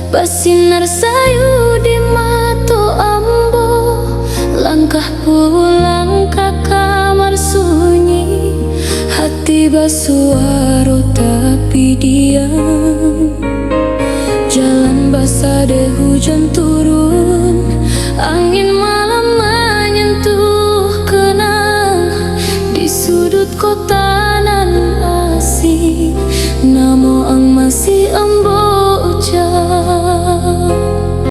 Bersinar sayu di mata ambo, langkah pulang ke kamar sunyi. Hati bersuara tapi diam. Jalan basah deh hujan turun, angin malam menyentuh kenang. Di sudut kota